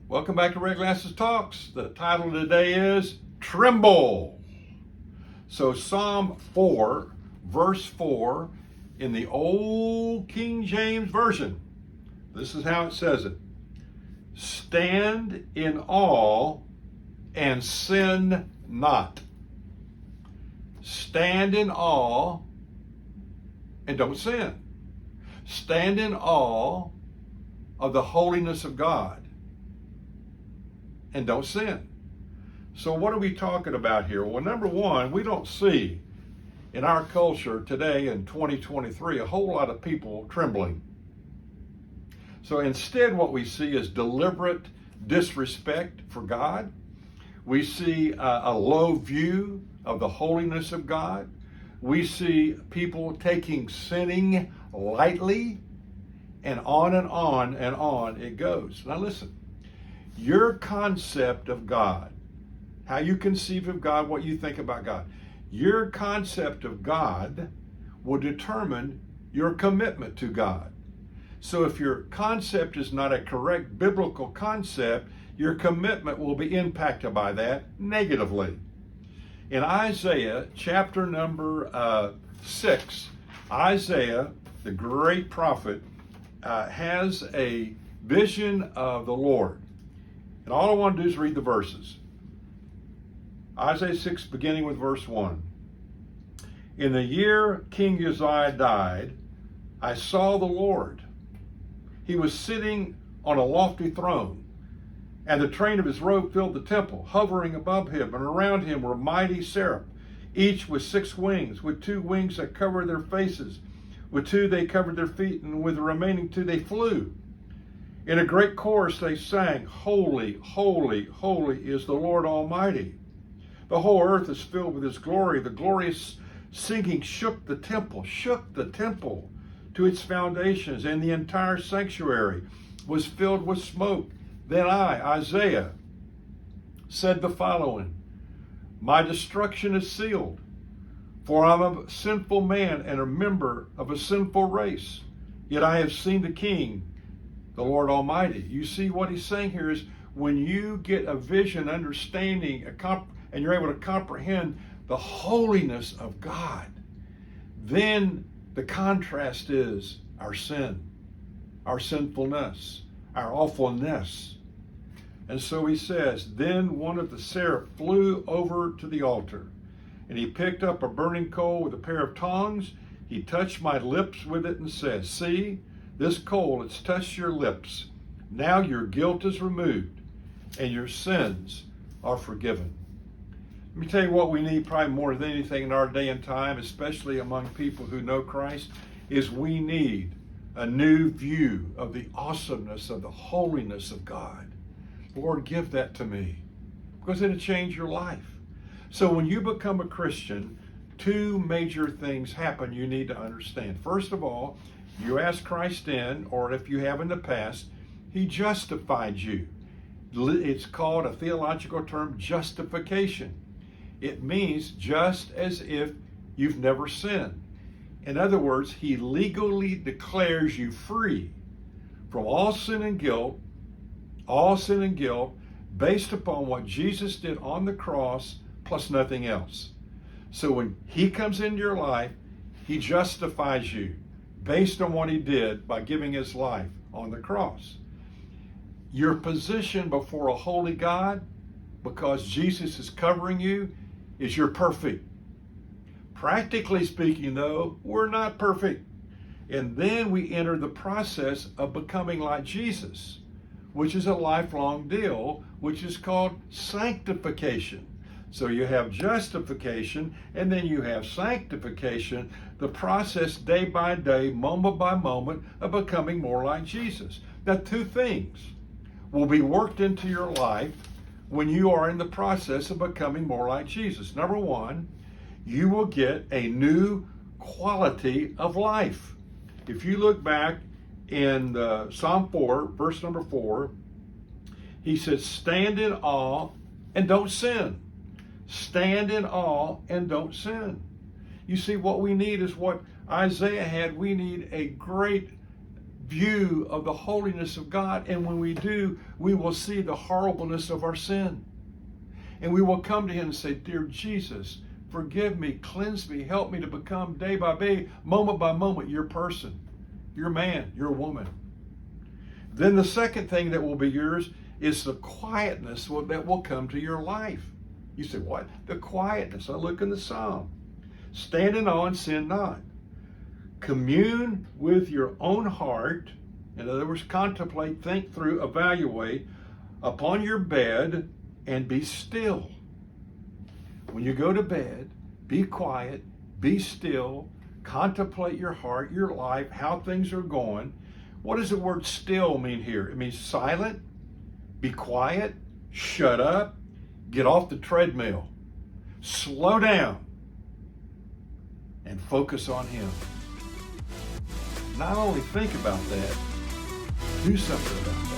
Welcome back to Red Glasses Talks. The title today is Tremble. So Psalm 4, verse 4, in the old King James Version, this is how it says it. Stand in awe and sin not. Stand in awe and don't sin. Stand in awe of the holiness of God and don't sin. So what are we talking about here? Well, number one, we don't see in our culture today in 2023 a whole lot of people trembling. So instead what we see is deliberate disrespect for God. We see a low view of the holiness of God. We see people taking sinning lightly, and on and on and on it goes. Now listen, your concept of God, how you conceive of God, what you think about God, your concept of God will determine your commitment to God. So if your concept is not a correct biblical concept, your commitment will be impacted by that negatively. In Isaiah chapter number 6, Isaiah, the great prophet, has a vision of the Lord. And all I want to do is read the verses. Isaiah 6, beginning with verse 1. In the year King Uzziah died, I saw the Lord. He was sitting on a lofty throne, and the train of his robe filled the temple. Hovering above him and around him were mighty seraphim, each with 6 wings. With 2 wings that covered their faces, with 2 they covered their feet, and with the remaining 2 they flew. In a great chorus they sang, Holy, holy, holy is the Lord Almighty. The whole earth is filled with his glory. The glorious singing shook the temple to its foundations, and the entire sanctuary was filled with smoke. Then I, Isaiah, said the following, My destruction is sealed, for I am a sinful man and a member of a sinful race. Yet I have seen the King, the Lord Almighty. You see what he's saying here is when you get a vision, understanding, and you're able to comprehend the holiness of God, then the contrast is our sin, our sinfulness, our awfulness. And so he says, Then one of the seraphim flew over to the altar, and he picked up a burning coal with a pair of tongs. He touched my lips with it and said, See, this coal, it's touched your lips. Now your guilt is removed, and your sins are forgiven. Let me tell you what we need probably more than anything in our day and time, especially among people who know Christ, is we need a new view of the awesomeness of the holiness of God. Lord, give that to me, because it'll change your life. So when you become a Christian, 2 major things happen you need to understand. First of all, you ask Christ in, or if you have in the past, he justified you. It's called a theological term, justification. It means just as if you've never sinned. In other words, he legally declares you free from all sin and guilt based upon what Jesus did on the cross plus nothing else. So when he comes into your life, he justifies you based on what he did by giving his life on the cross. Your position before a holy God, because Jesus is covering you, is you're perfect. Practically speaking, though, we're not perfect. And then we enter the process of becoming like Jesus, which is a lifelong deal, which is called sanctification. So you have justification, and then you have sanctification, the process day by day, moment by moment, of becoming more like Jesus. Now, 2 things will be worked into your life when you are in the process of becoming more like Jesus. Number 1, you will get a new quality of life. If you look back in Psalm 4, verse number 4, he says, Stand in awe and don't sin. Stand in awe and don't sin. You see, what we need is what Isaiah had. We need a great view of the holiness of God. And when we do, we will see the horribleness of our sin. And we will come to him and say, dear Jesus, forgive me, cleanse me, help me to become day by day, moment by moment, your person, your man, your woman. Then the second thing that will be yours is the quietness that will come to your life. You say, what? The quietness. I look in the Psalm. Stand in awe and sin not. Commune with your own heart. In other words, contemplate, think through, evaluate upon your bed and be still. When you go to bed, be quiet, be still, contemplate your heart, your life, how things are going. What does the word still mean here? It means silent, be quiet, shut up, get off the treadmill, slow down, and focus on him. Not only think about that, do something about it.